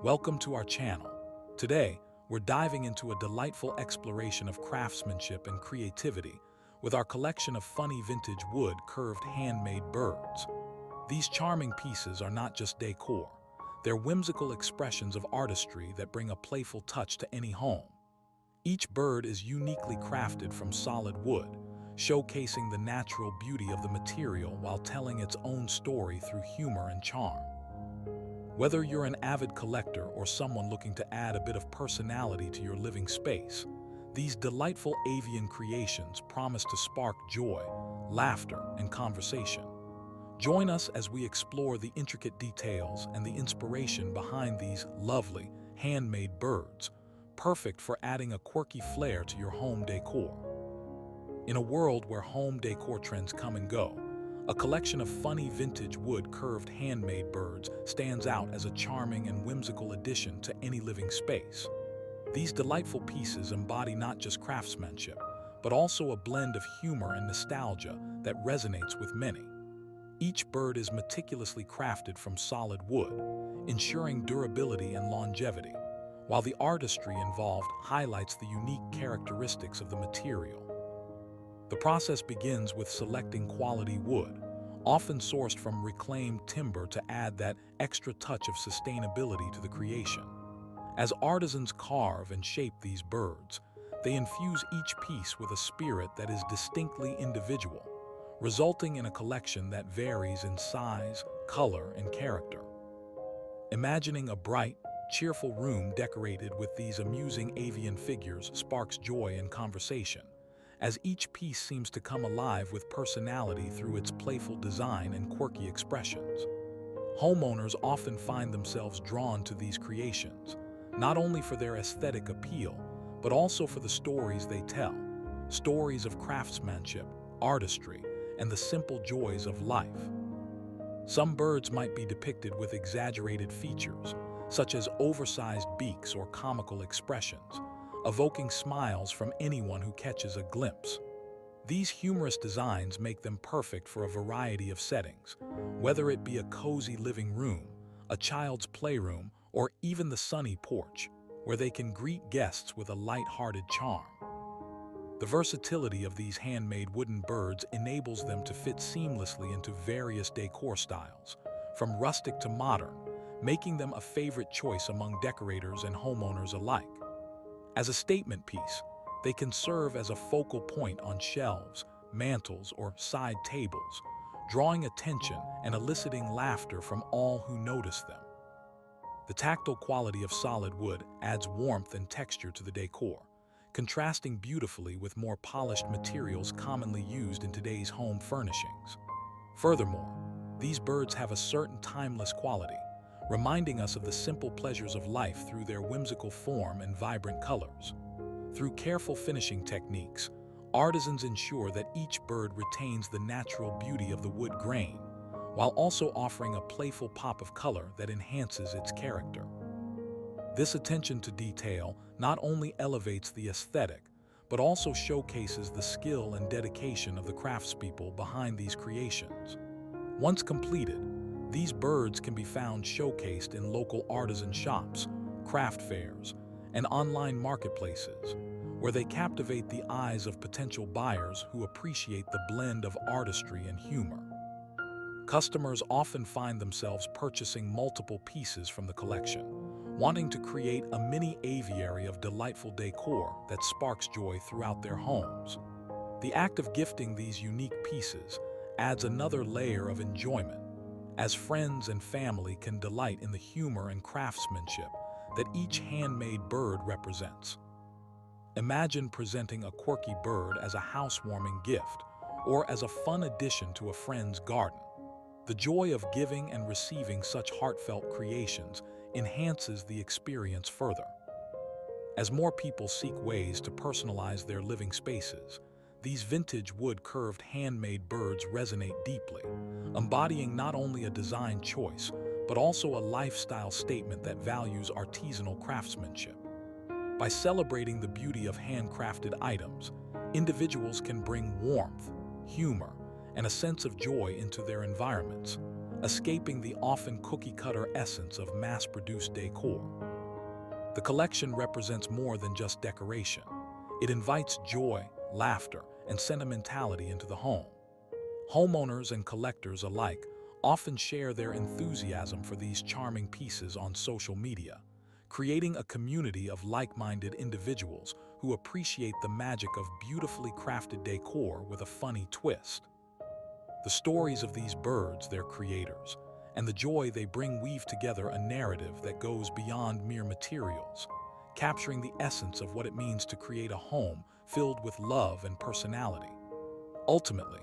Welcome to our channel. Today, we're diving into a delightful exploration of craftsmanship and creativity with our collection of funny vintage wood curved handmade birds. These charming pieces are not just decor, they're whimsical expressions of artistry that bring a playful touch to any home. Each bird is uniquely crafted from solid wood, showcasing the natural beauty of the material while telling its own story through humor and charm. Whether you're an avid collector or someone looking to add a bit of personality to your living space, these delightful avian creations promise to spark joy, laughter, and conversation. Join us as we explore the intricate details and the inspiration behind these lovely, handmade birds, perfect for adding a quirky flair to your home decor. In a world where home decor trends come and go, a collection of funny vintage wood curved handmade birds stands out as a charming and whimsical addition to any living space. These delightful pieces embody not just craftsmanship, but also a blend of humor and nostalgia that resonates with many. Each bird is meticulously crafted from solid wood, ensuring durability and longevity, while the artistry involved highlights the unique characteristics of the material. The process begins with selecting quality wood, often sourced from reclaimed timber to add that extra touch of sustainability to the creation. As artisans carve and shape these birds, they infuse each piece with a spirit that is distinctly individual, resulting in a collection that varies in size, color, and character. Imagining a bright, cheerful room decorated with these amusing avian figures sparks joy and conversation, as each piece seems to come alive with personality through its playful design and quirky expressions. Homeowners often find themselves drawn to these creations, not only for their aesthetic appeal, but also for the stories they tell, stories of craftsmanship, artistry, and the simple joys of life. Some birds might be depicted with exaggerated features, such as oversized beaks or comical expressions, evoking smiles from anyone who catches a glimpse. These humorous designs make them perfect for a variety of settings, whether it be a cozy living room, a child's playroom, or even the sunny porch, where they can greet guests with a light-hearted charm. The versatility of these handmade wooden birds enables them to fit seamlessly into various decor styles, from rustic to modern, making them a favorite choice among decorators and homeowners alike. As a statement piece, they can serve as a focal point on shelves, mantels, or side tables, drawing attention and eliciting laughter from all who notice them. The tactile quality of solid wood adds warmth and texture to the decor, contrasting beautifully with more polished materials commonly used in today's home furnishings. Furthermore, these birds have a certain timeless quality, reminding us of the simple pleasures of life through their whimsical form and vibrant colors. Through careful finishing techniques, artisans ensure that each bird retains the natural beauty of the wood grain, while also offering a playful pop of color that enhances its character. This attention to detail not only elevates the aesthetic, but also showcases the skill and dedication of the craftspeople behind these creations. Once completed, these birds can be found showcased in local artisan shops, craft fairs, and online marketplaces, where they captivate the eyes of potential buyers who appreciate the blend of artistry and humor. Customers often find themselves purchasing multiple pieces from the collection, wanting to create a mini aviary of delightful decor that sparks joy throughout their homes. The act of gifting these unique pieces adds another layer of enjoyment, as friends and family can delight in the humor and craftsmanship that each handmade bird represents. Imagine presenting a quirky bird as a housewarming gift or as a fun addition to a friend's garden. The joy of giving and receiving such heartfelt creations enhances the experience further. As more people seek ways to personalize their living spaces, these vintage wood-curved handmade birds resonate deeply, embodying not only a design choice, but also a lifestyle statement that values artisanal craftsmanship. By celebrating the beauty of handcrafted items, individuals can bring warmth, humor, and a sense of joy into their environments, escaping the often cookie-cutter essence of mass-produced decor. The collection represents more than just decoration. It invites joy, laughter, and sentimentality into the home. Homeowners and collectors alike often share their enthusiasm for these charming pieces on social media, creating a community of like-minded individuals who appreciate the magic of beautifully crafted decor with a funny twist. The stories of these birds, their creators, and the joy they bring weave together a narrative that goes beyond mere materials, capturing the essence of what it means to create a home filled with love and personality. Ultimately,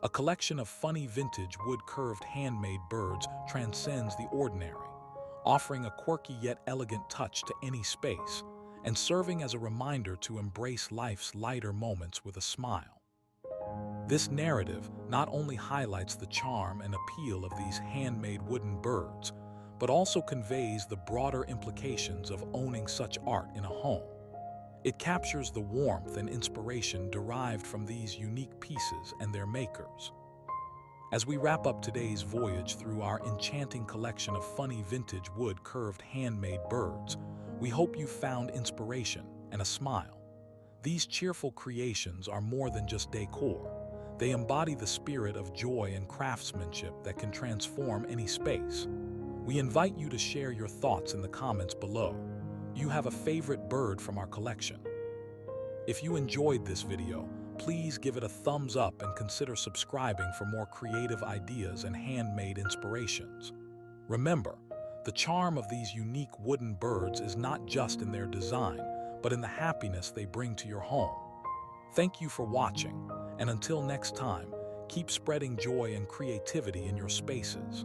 a collection of funny vintage wood-curved handmade birds transcends the ordinary, offering a quirky yet elegant touch to any space and serving as a reminder to embrace life's lighter moments with a smile. This narrative not only highlights the charm and appeal of these handmade wooden birds, but also conveys the broader implications of owning such art in a home. It captures the warmth and inspiration derived from these unique pieces and their makers. As we wrap up today's voyage through our enchanting collection of funny vintage wood-curved handmade birds, we hope you found inspiration and a smile. These cheerful creations are more than just decor. They embody the spirit of joy and craftsmanship that can transform any space. We invite you to share your thoughts in the comments below. Do you have a favorite bird from our collection? If you enjoyed this video, please give it a thumbs up and consider subscribing for more creative ideas and handmade inspirations. Remember, the charm of these unique wooden birds is not just in their design, but in the happiness they bring to your home. Thank you for watching, and until next time, keep spreading joy and creativity in your spaces.